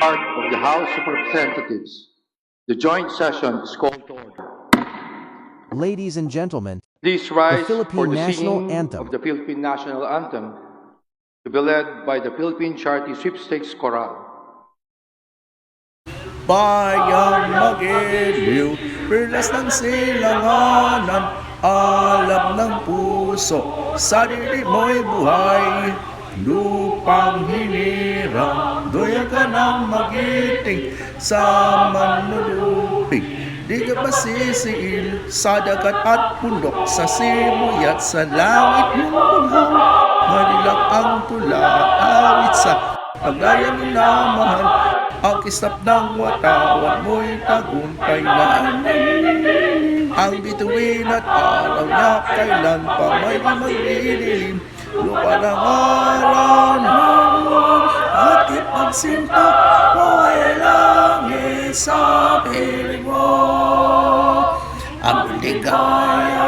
part of the House of Representatives. The joint session is called to order. Ladies and gentlemen, Please rise for Philippine the National singing Anthem. of the Philippine National Anthem to be led by the Philippine Charity Sweepstakes Chorale. Bayang mag-iliw, perlas ng silanganan, alab ng puso, sa dili mo'y buhay. Lupang hinirang, doya ka ng magiting, sa manlulupig. Di ka masisiil, sa dagat at bundok, sa simuyat, sa langit mong bughaw. Manilang ang tula, awit sa paglayang namahan, ang kisap ng watawan mo'y tagumpay na ang bituin at araw niya kailan pa may maglililim. Lupa ng araw naman at ipagsinta mo'y langit sa piling mo. Ang ligaya